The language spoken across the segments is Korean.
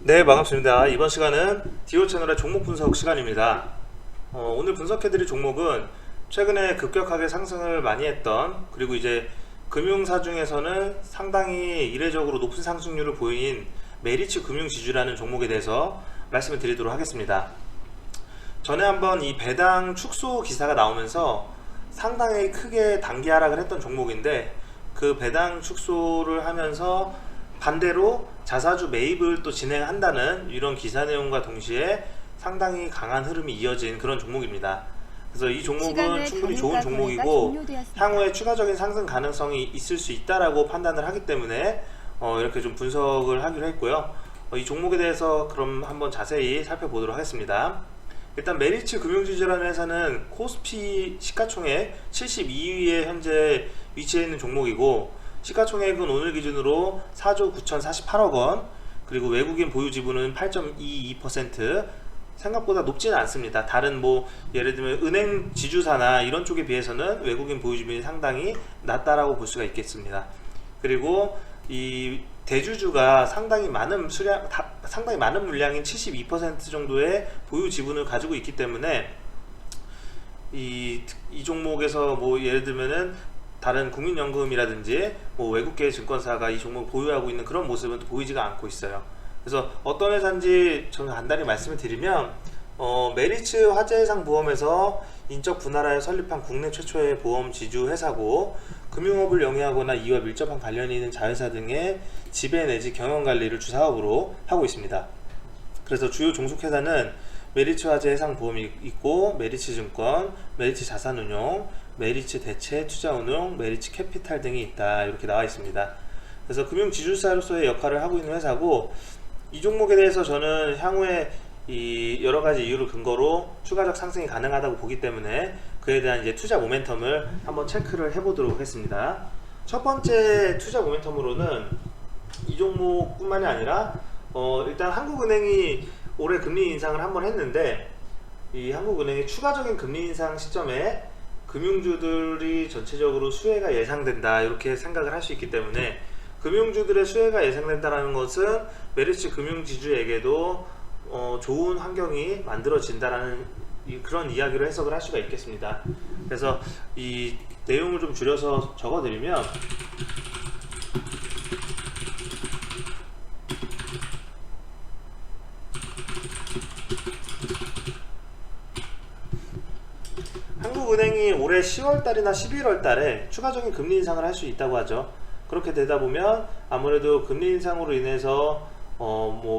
네, 반갑습니다. 이번 시간은 디오 채널의 종목 분석 시간입니다. 오늘 분석해드릴 종목은 최근에 급격하게 상승을 많이 했던, 그리고 이제 금융사 중에서는 상당히 이례적으로 높은 상승률을 보인 메리츠 금융지주라는 종목에 대해서 말씀을 드리도록 하겠습니다. 전에 한번 이 배당 축소 기사가 나오면서 상당히 크게 단기 하락을 했던 종목인데, 그 배당 축소를 하면서 반대로 자사주 매입을 또 진행한다는 이런 기사 내용과 동시에 상당히 강한 흐름이 이어진 그런 종목입니다. 그래서 이 종목은 충분히 좋은 종목이고 향후에 추가적인 상승 가능성이 있을 수 있다라고 판단을 하기 때문에 이렇게 좀 분석을 하기로 했고요. 이 종목에 대해서 그럼 한번 자세히 살펴보도록 하겠습니다. 일단 메리츠 금융지주라는 회사는 코스피 시가총액 72위에 현재 위치해 있는 종목이고, 시가총액은 오늘 기준으로 4조 9,048억 원, 그리고 외국인 보유 지분은 8.22%, 생각보다 높지는 않습니다. 다른 예를 들면 은행 지주사나 이런 쪽에 비해서는 외국인 보유 지분이 상당히 낮다라고 볼 수가 있겠습니다. 그리고 이 대주주가 상당히 많은 물량인 72% 정도의 보유 지분을 가지고 있기 때문에 이 종목에서 예를 들면은 다른 국민연금이라든지 외국계 증권사가 이 종목을 보유하고 있는 그런 모습은 또 보이지가 않고 있어요. 그래서 어떤 회사인지 저는 간단히 말씀을 드리면, 메리츠 화재해상보험에서 인적 분할하여 설립한 국내 최초의 보험 지주 회사고, 금융업을 영위하거나 이와 밀접한 관련이 있는 자회사 등의 지배 내지 경영 관리를 주 사업으로 하고 있습니다. 그래서 주요 종속회사는 메리츠 화재해상보험이 있고, 메리츠증권, 메리츠 자산운용, 메리츠 대체 투자운용, 메리츠 캐피탈 등이 있다, 이렇게 나와 있습니다. 그래서 금융지주사로서의 역할을 하고 있는 회사고, 이 종목에 대해서 저는 향후에 이 여러 가지 이유를 근거로 추가적 상승이 가능하다고 보기 때문에 그에 대한 이제 투자 모멘텀을 한번 체크를 해보도록 하겠습니다. 첫 번째 투자 모멘텀으로는 이 종목뿐만이 아니라 일단 한국은행이 올해 금리 인상을 한번 했는데, 이 한국은행의 추가적인 금리 인상 시점에 금융주들이 전체적으로 수혜가 예상된다, 이렇게 생각을 할 수 있기 때문에 금융주들의 수혜가 예상된다는 것은 메리츠 금융지주에게도 좋은 환경이 만들어진다라는 그런 이야기로 해석을 할 수가 있겠습니다. 그래서 이 내용을 좀 줄여서 적어드리면, 한국은행이 올해 10월달이나 11월달에 추가적인 금리 인상을 할 수 있다고 하죠. 그렇게 되다 보면 아무래도 금리 인상으로 인해서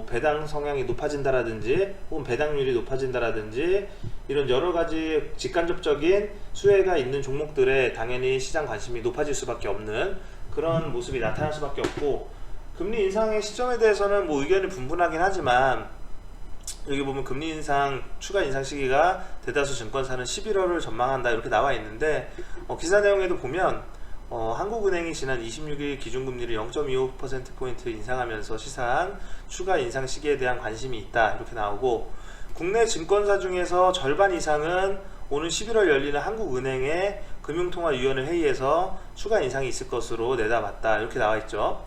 배당 성향이 높아진다라든지 혹은 배당률이 높아진다라든지 이런 여러 가지 직간접적인 수혜가 있는 종목들에 당연히 시장 관심이 높아질 수밖에 없는 그런 모습이 나타날 수밖에 없고, 금리 인상의 시점에 대해서는 의견이 분분하긴 하지만, 여기 보면 금리 인상 추가 인상 시기가 대다수 증권사는 11월을 전망한다, 이렇게 나와 있는데, 기사 내용에도 보면 한국은행이 지난 26일 기준금리를 0.25%포인트 인상하면서 시사한 추가 인상 시기에 대한 관심이 있다, 이렇게 나오고, 국내 증권사 중에서 절반 이상은 오는 11월 열리는 한국은행의 금융통화위원회 회의에서 추가 인상이 있을 것으로 내다봤다, 이렇게 나와 있죠.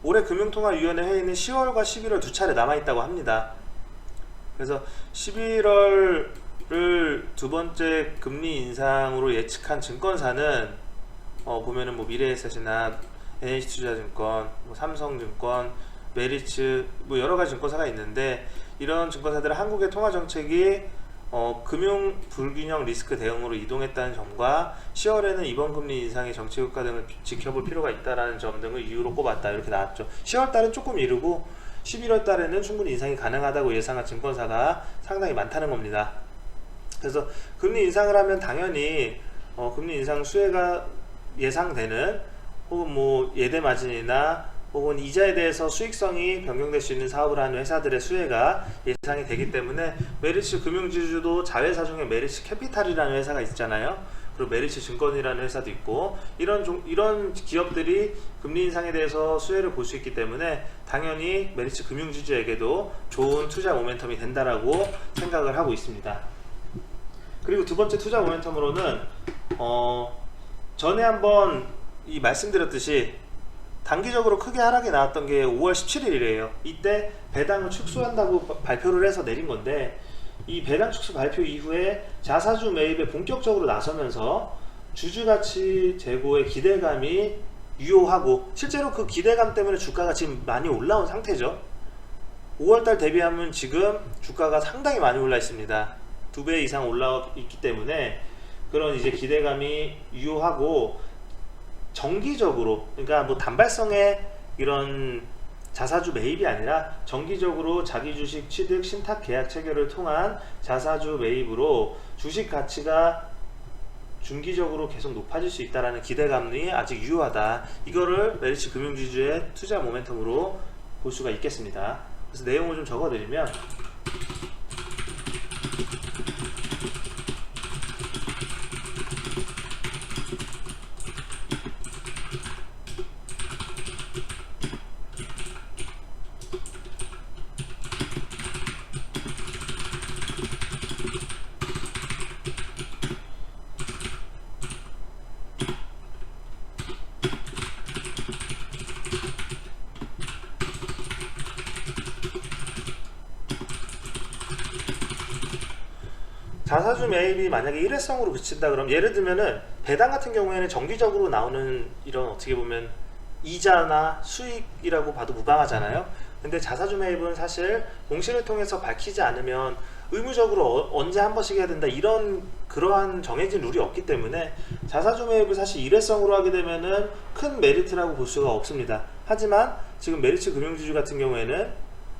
올해 금융통화위원회 회의는 10월과 11월 두 차례 남아있다고 합니다. 그래서 11월을 두 번째 금리 인상으로 예측한 증권사는 보면은 미래에셋이나 NH투자증권, 삼성증권, 메리츠 여러 가지 증권사가 있는데, 이런 증권사들은 한국의 통화 정책이 금융 불균형 리스크 대응으로 이동했다는 점과 10월에는 이번 금리 인상의 정책 효과 등을 지켜볼 필요가 있다는 점 등을 이유로 꼽았다, 이렇게 나왔죠. 10월 달은 조금 이르고 11월 달에는 충분히 인상이 가능하다고 예상한 증권사가 상당히 많다는 겁니다. 그래서 금리 인상을 하면 당연히 금리 인상 수혜가 예상되는, 혹은 예대 마진이나 혹은 이자에 대해서 수익성이 변경될 수 있는 사업을 하는 회사들의 수혜가 예상이 되기 때문에, 메리츠 금융지주도 자회사 중에 메리츠 캐피탈이라는 회사가 있잖아요. 그리고 메리츠 증권이라는 회사도 있고, 이런 기업들이 금리 인상에 대해서 수혜를 볼 수 있기 때문에 당연히 메리츠 금융지주에게도 좋은 투자 모멘텀이 된다라고 생각을 하고 있습니다. 그리고 두 번째 투자 모멘텀으로는 전에 한번 말씀드렸듯이 단기적으로 크게 하락이 나왔던 게 5월 17일이에요. 이때 배당을 축소한다고 발표를 해서 내린 건데, 이 배당 축소 발표 이후에 자사주 매입에 본격적으로 나서면서 주주가치 제고의 기대감이 유효하고, 실제로 그 기대감 때문에 주가가 지금 많이 올라온 상태죠. 5월달 대비하면 지금 주가가 상당히 많이 올라 있습니다. 2배 이상 올라 있기 때문에 그런 이제 기대감이 유효하고, 정기적으로, 그러니까 뭐 단발성의 이런 자사주 매입이 아니라 정기적으로 자기 주식 취득 신탁 계약 체결을 통한 자사주 매입으로 주식 가치가 중기적으로 계속 높아질 수 있다는 기대감이 아직 유효하다. 이거를 메리츠 금융지주의 투자 모멘텀으로 볼 수가 있겠습니다. 그래서 내용을 좀 적어드리면, 자사주 매입이 만약에 일회성으로 그친다 그러면, 예를 들면은 배당 같은 경우에는 정기적으로 나오는 이런 어떻게 보면 이자나 수익이라고 봐도 무방하잖아요. 근데 자사주 매입은 사실 공시를 통해서 밝히지 않으면 의무적으로 언제 한 번씩 해야 된다, 이런 그러한 정해진 룰이 없기 때문에 자사주 매입을 사실 일회성으로 하게 되면은 큰 메리트라고 볼 수가 없습니다. 하지만 지금 메리츠 금융지주 같은 경우에는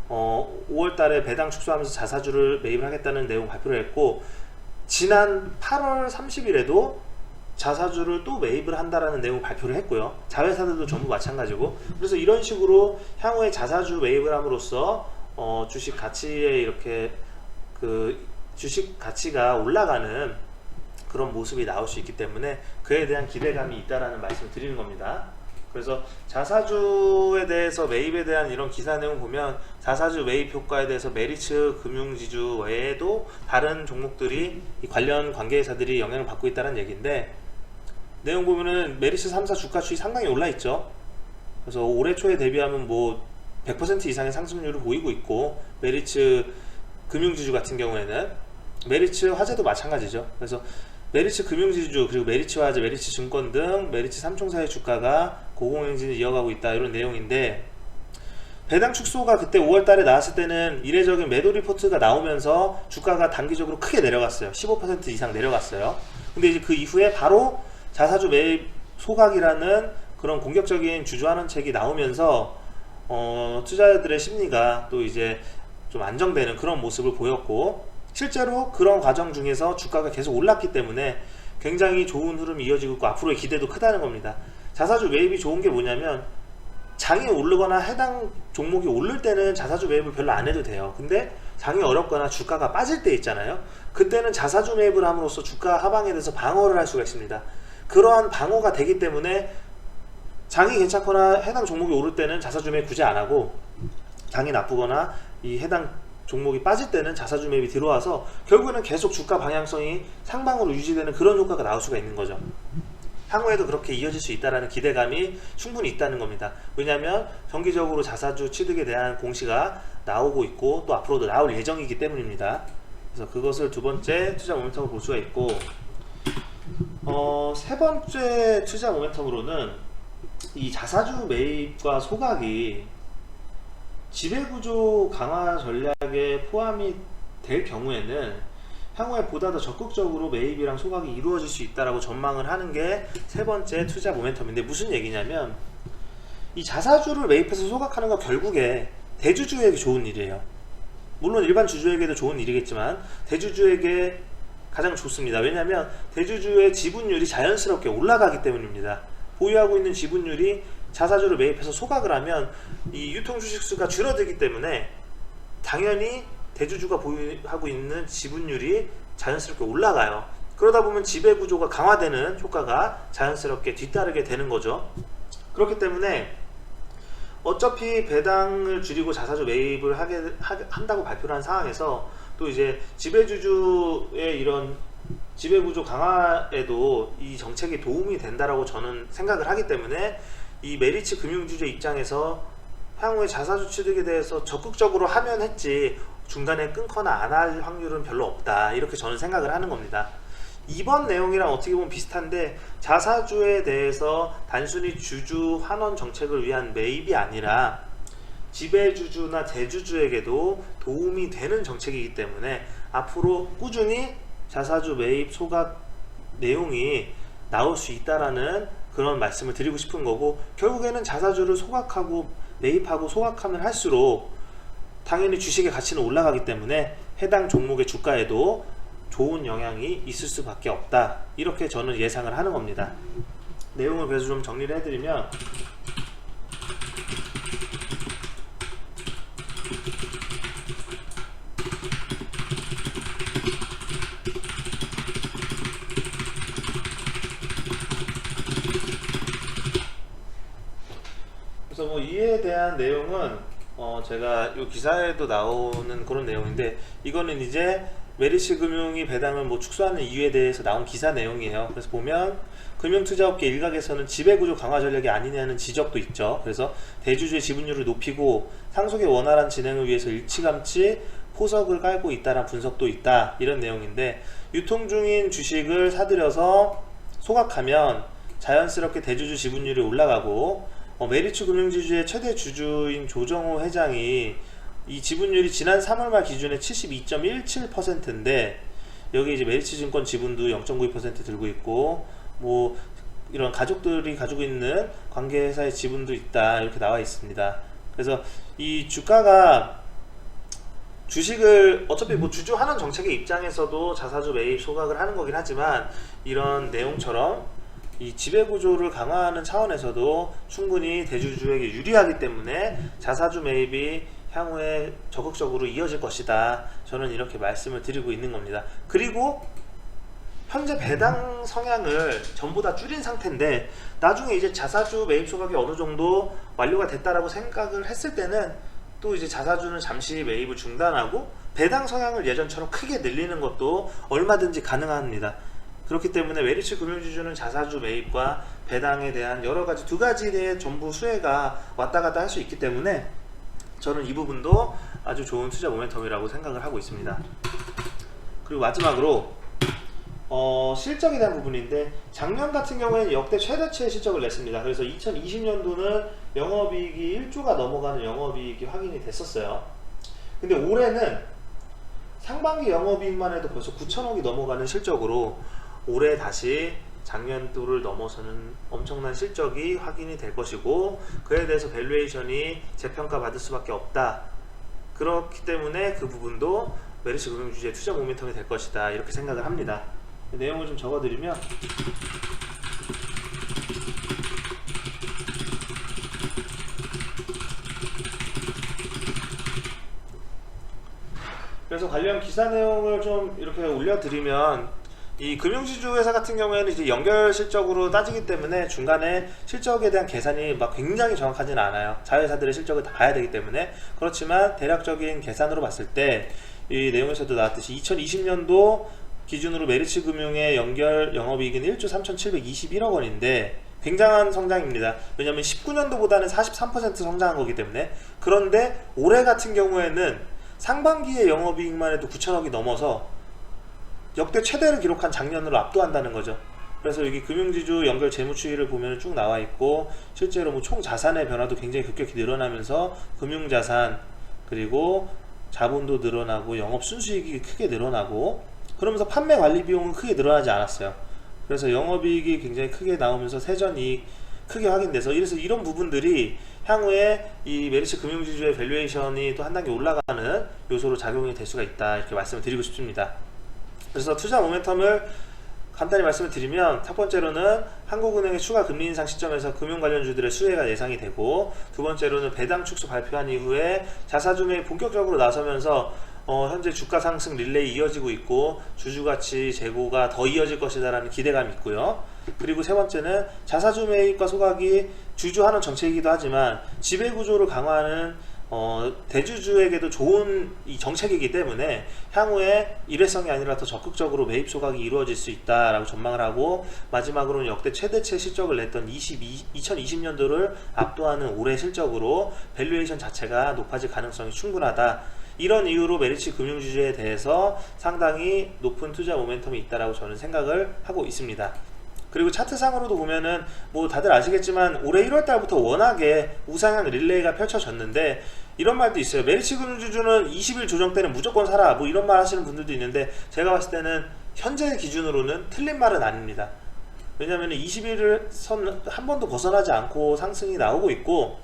5월 달에 배당 축소하면서 자사주를 매입을 하겠다는 내용 발표를 했고, 지난 8월 30일에도 자사주를 또 매입을 한다라는 내용 발표를 했고요. 자회사들도 전부 마찬가지고, 그래서 이런 식으로 향후에 자사주 매입을 함으로써 주식 가치에 이렇게 그 주식 가치가 올라가는 그런 모습이 나올 수 있기 때문에 그에 대한 기대감이 있다라는 말씀을 드리는 겁니다. 그래서 자사주에 대해서 매입에 대한 이런 기사 내용 보면 자사주 매입 효과에 대해서 메리츠 금융지주 외에도 다른 종목들이 이 관련 관계회사들이 영향을 받고 있다는 얘기인데, 내용 보면은 메리츠 3사 주가 추이 상당히 올라 있죠. 그래서 올해 초에 대비하면 뭐 100% 이상의 상승률을 보이고 있고, 메리츠 금융지주 같은 경우에는 메리츠 화재도 마찬가지죠. 그래서 메리츠 금융지주, 그리고 메리츠 화재, 메리츠 증권 등 메리츠 3총사의 주가가 고공행진을 이어가고 있다, 이런 내용인데, 배당 축소가 그때 5월 달에 나왔을 때는 이례적인 매도 리포트가 나오면서 주가가 단기적으로 크게 내려갔어요. 15% 이상 내려갔어요. 근데 이제 그 이후에 바로 자사주 매입 소각이라는 그런 공격적인 주주환원책이 나오면서 투자자들의 심리가 또 이제 좀 안정되는 그런 모습을 보였고, 실제로 그런 과정 중에서 주가가 계속 올랐기 때문에 굉장히 좋은 흐름이 이어지고 있고, 앞으로의 기대도 크다는 겁니다. 자사주 매입이 좋은 게 뭐냐면, 장이 오르거나 해당 종목이 오를 때는 자사주 매입을 별로 안 해도 돼요. 근데 장이 어렵거나 주가가 빠질 때 있잖아요. 그때는 자사주 매입을 함으로써 주가 하방에 대해서 방어를 할 수가 있습니다. 그러한 방어가 되기 때문에 장이 괜찮거나 해당 종목이 오를 때는 자사주 매입 굳이 안 하고, 장이 나쁘거나 이 해당 종목이 빠질 때는 자사주 매입이 들어와서 결국에는 계속 주가 방향성이 상방으로 유지되는 그런 효과가 나올 수가 있는 거죠. 향후에도 그렇게 이어질 수 있다는 기대감이 충분히 있다는 겁니다. 왜냐하면 정기적으로 자사주 취득에 대한 공시가 나오고 있고, 또 앞으로도 나올 예정이기 때문입니다. 그래서 그것을 두 번째 투자 모멘텀으로 볼 수가 있고, 세 번째 투자 모멘텀으로는 이 자사주 매입과 소각이 지배구조 강화 전략에 포함이 될 경우에는 향후에 보다 더 적극적으로 매입이랑 소각이 이루어질 수 있다라고 전망을 하는 게 세 번째 투자 모멘텀인데, 무슨 얘기냐면, 이 자사주를 매입해서 소각하는 건 결국에 대주주에게 좋은 일이에요. 물론 일반 주주에게도 좋은 일이겠지만 대주주에게 가장 좋습니다. 왜냐하면 대주주의 지분율이 자연스럽게 올라가기 때문입니다. 보유하고 있는 지분율이 자사주를 매입해서 소각을 하면 이 유통 주식수가 줄어들기 때문에 당연히 대주주가 보유하고 있는 지분율이 자연스럽게 올라가요. 그러다 보면 지배구조가 강화되는 효과가 자연스럽게 뒤따르게 되는 거죠. 그렇기 때문에 어차피 배당을 줄이고 자사주 매입을 한다고 발표를 한 상황에서 또 이제 지배주주의 이런 지배구조 강화에도 이 정책이 도움이 된다라고 저는 생각을 하기 때문에 이 메리츠 금융주주 입장에서 향후에 자사주 취득에 대해서 적극적으로 하면 했지 중간에 끊거나 안 할 확률은 별로 없다, 이렇게 저는 생각을 하는 겁니다. 이번 내용이랑 어떻게 보면 비슷한데, 자사주에 대해서 단순히 주주 환원 정책을 위한 매입이 아니라 지배주주나 대주주에게도 도움이 되는 정책이기 때문에 앞으로 꾸준히 자사주 매입 소각 내용이 나올 수 있다라는 그런 말씀을 드리고 싶은 거고, 결국에는 자사주를 소각하고 매입하고 소각하면 할수록 당연히 주식의 가치는 올라가기 때문에 해당 종목의 주가에도 좋은 영향이 있을 수밖에 없다, 이렇게 저는 예상을 하는 겁니다. 내용을 그래서 좀 정리를 해드리면, 그래서 뭐 이에 대한 내용은 제가 이 기사에도 나오는 그런 내용인데, 이거는 이제 메리츠 금융이 배당을 뭐 축소하는 이유에 대해서 나온 기사 내용이에요. 그래서 보면 금융투자업계 일각에서는 지배구조 강화 전략이 아니냐는 지적도 있죠. 그래서 대주주의 지분율을 높이고 상속의 원활한 진행을 위해서 일찌감치 포석을 깔고 있다는 분석도 있다, 이런 내용인데, 유통 중인 주식을 사들여서 소각하면 자연스럽게 대주주 지분율이 올라가고, 메리츠 금융지주의 최대 주주인 조정호 회장이 이 지분율이 지난 3월 말 기준에 72.17%인데 여기 이제 메리츠 증권 지분도 0.92% 들고 있고, 뭐 이런 가족들이 가지고 있는 관계회사의 지분도 있다, 이렇게 나와 있습니다. 그래서 이 주가가 주식을 어차피 뭐 주주 환원 정책의 입장에서도 자사주 매입 소각을 하는 거긴 하지만, 이런 내용처럼 이 지배구조를 강화하는 차원에서도 충분히 대주주에게 유리하기 때문에 자사주 매입이 향후에 적극적으로 이어질 것이다, 저는 이렇게 말씀을 드리고 있는 겁니다. 그리고 현재 배당 성향을 전부 다 줄인 상태인데, 나중에 이제 자사주 매입 소각이 어느 정도 완료가 됐다라고 생각을 했을 때는 또 이제 자사주는 잠시 매입을 중단하고 배당 성향을 예전처럼 크게 늘리는 것도 얼마든지 가능합니다. 그렇기 때문에 메리츠 금융지주는 자사주 매입과 배당에 대한 여러가지 두 가지의 전부 수혜가 왔다 갔다 할 수 있기 때문에 저는 이 부분도 아주 좋은 투자 모멘텀이라고 생각을 하고 있습니다. 그리고 마지막으로 실적에 대한 부분인데, 작년 같은 경우에는 역대 최대치의 실적을 냈습니다. 그래서 2020년도는 영업이익이 1조가 넘어가는 영업이익이 확인이 됐었어요. 근데 올해는 상반기 영업이익만 해도 벌써 9천억이 넘어가는 실적으로 올해 다시 작년도를 넘어서는 엄청난 실적이 확인이 될 것이고, 그에 대해서 밸류에이션이 재평가 받을 수밖에 없다. 그렇기 때문에 그 부분도 메리츠 금융주주의 투자 모멘텀이 될 것이다, 이렇게 생각을 합니다. 내용을 좀 적어드리면, 그래서 관련 기사 내용을 좀 이렇게 올려드리면, 이 금융지주 회사 같은 경우에는 이제 연결 실적으로 따지기 때문에 중간에 실적에 대한 계산이 막 굉장히 정확하지는 않아요. 자회사들의 실적을 다 봐야 되기 때문에. 그렇지만 대략적인 계산으로 봤을 때 이 내용에서도 나왔듯이 2020년도 기준으로 메리츠 금융의 연결 영업이익은 1조 3,721억 원인데 굉장한 성장입니다. 왜냐하면 19년도보다는 43% 성장한 거기 때문에. 그런데 올해 같은 경우에는 상반기의 영업이익만 해도 9천억이 넘어서 역대 최대를 기록한 작년으로 압도한다는 거죠. 그래서 여기 금융지주 연결 재무추이를 보면 쭉 나와 있고, 실제로 뭐 총 자산의 변화도 굉장히 급격히 늘어나면서 금융자산 그리고 자본도 늘어나고 영업 순수이익이 크게 늘어나고, 그러면서 판매 관리 비용은 크게 늘어나지 않았어요. 그래서 영업이익이 굉장히 크게 나오면서 세전이익 크게 확인돼서, 이래서 이런 부분들이 향후에 이 메리츠 금융지주의 밸류에이션이 또 한 단계 올라가는 요소로 작용이 될 수가 있다, 이렇게 말씀을 드리고 싶습니다. 그래서 투자 모멘텀을 간단히 말씀을 드리면, 첫 번째로는 한국은행의 추가 금리 인상 시점에서 금융 관련주들의 수혜가 예상이 되고, 두 번째로는 배당 축소 발표한 이후에 자사주 매입 본격적으로 나서면서 현재 주가 상승 릴레이 이어지고 있고 주주가치 재고가 더 이어질 것이다라는 기대감이 있고요. 그리고 세 번째는 자사주 매입과 소각이 주주 환원 정책이기도 하지만 지배구조를 강화하는 대주주에게도 좋은 이 정책이기 때문에 향후에 일회성이 아니라 더 적극적으로 매입 소각이 이루어질 수 있다라고 전망을 하고, 마지막으로는 역대 최대치 실적을 냈던 2020년도를 압도하는 올해 실적으로 밸류에이션 자체가 높아질 가능성이 충분하다. 이런 이유로 메리츠 금융주주에 대해서 상당히 높은 투자 모멘텀이 있다라고 저는 생각을 하고 있습니다. 그리고 차트상으로도 보면은 뭐 다들 아시겠지만 올해 1월달부터 워낙에 우상향 릴레이가 펼쳐졌는데, 이런 말도 있어요. 메리츠 금융주주는 20일 조정 때는 무조건 사라, 뭐 이런 말 하시는 분들도 있는데, 제가 봤을 때는 현재 기준으로는 틀린 말은 아닙니다. 왜냐하면 20일을 선 한 번도 벗어나지 않고 상승이 나오고 있고,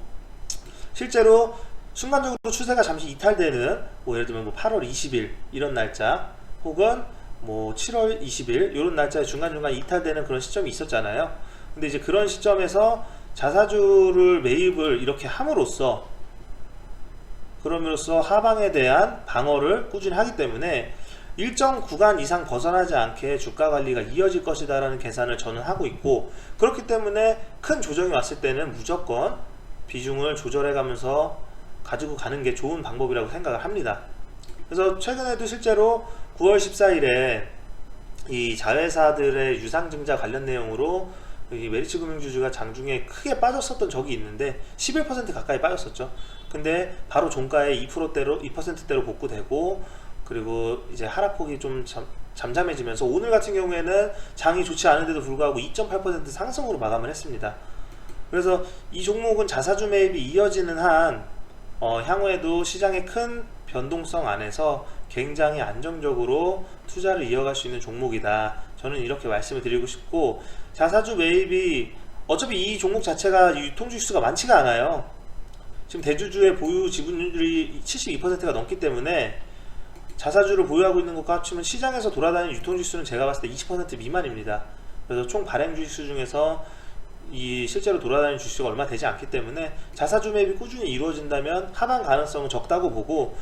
실제로 순간적으로 추세가 잠시 이탈되는, 뭐 예를 들면 뭐 8월 20일 이런 날짜, 혹은 뭐 7월 20일 이런 날짜에 중간중간 이탈되는 그런 시점이 있었잖아요. 근데 이제 그런 시점에서 자사주를 매입을 이렇게 함으로써, 그럼으로써 하방에 대한 방어를 꾸준히 하기 때문에 일정 구간 이상 벗어나지 않게 주가 관리가 이어질 것이다 라는 계산을 저는 하고 있고, 그렇기 때문에 큰 조정이 왔을 때는 무조건 비중을 조절해 가면서 가지고 가는 게 좋은 방법이라고 생각을 합니다. 그래서 최근에도 실제로 9월 14일에 이 자회사들의 유상증자 관련 내용으로 이 메리츠 금융주주가 장중에 크게 빠졌었던 적이 있는데 11% 가까이 빠졌었죠. 근데 바로 종가에 2%대로 복구되고, 그리고 이제 하락폭이 좀 잠잠해지면서 오늘 같은 경우에는 장이 좋지 않은데도 불구하고 2.8% 상승으로 마감을 했습니다. 그래서 이 종목은 자사주 매입이 이어지는 한 향후에도 시장의 큰 변동성 안에서 굉장히 안정적으로 투자를 이어갈 수 있는 종목이다. 저는 이렇게 말씀을 드리고 싶고, 자사주 매입이 어차피 이 종목 자체가 유통주식수가 많지가 않아요. 지금 대주주의 보유 지분율이 72%가 넘기 때문에 자사주를 보유하고 있는 것과 합치면 시장에서 돌아다니는 유통주식수는 제가 봤을 때 20% 미만입니다. 그래서 총 발행 주식수 중에서 이 실제로 돌아다니는 주식수가 얼마 되지 않기 때문에 자사주 매입이 꾸준히 이루어진다면 하방 가능성은 적다고 보고,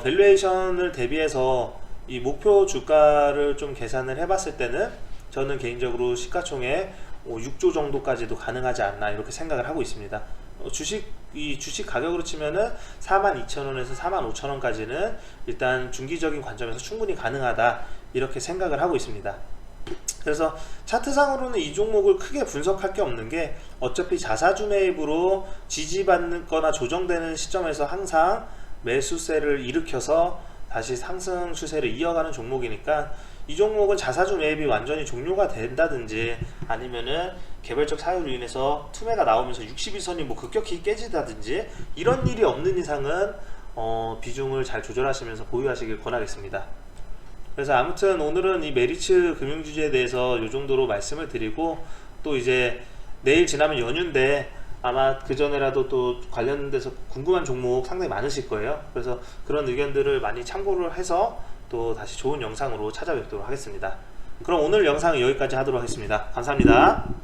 밸류에이션을 대비해서 이 목표 주가를 좀 계산을 해봤을 때는 저는 개인적으로 시가총액 6조 정도까지도 가능하지 않나 이렇게 생각을 하고 있습니다. 주식 가격으로 치면은 42,000원에서 45,000원까지는 일단 중기적인 관점에서 충분히 가능하다 이렇게 생각을 하고 있습니다. 그래서 차트상으로는 이 종목을 크게 분석할 게 없는 게, 어차피 자사주 매입으로 지지받는 거나 조정되는 시점에서 항상 매수세를 일으켜서 다시 상승 추세를 이어가는 종목이니까, 이 종목은 자사주 매입이 완전히 종료가 된다든지 아니면은 개별적 사유로 인해서 투매가 나오면서 60일선이 뭐 급격히 깨지다든지 이런 일이 없는 이상은 비중을 잘 조절하시면서 보유하시길 권하겠습니다. 그래서 아무튼 오늘은 이 메리츠 금융주주에 대해서 이 정도로 말씀을 드리고, 또 이제 내일 지나면 연휴인데 아마 그 전에라도 또 관련돼서 궁금한 종목 상당히 많으실 거예요. 그래서 그런 의견들을 많이 참고를 해서 또 다시 좋은 영상으로 찾아뵙도록 하겠습니다. 그럼 오늘 영상은 여기까지 하도록 하겠습니다. 감사합니다.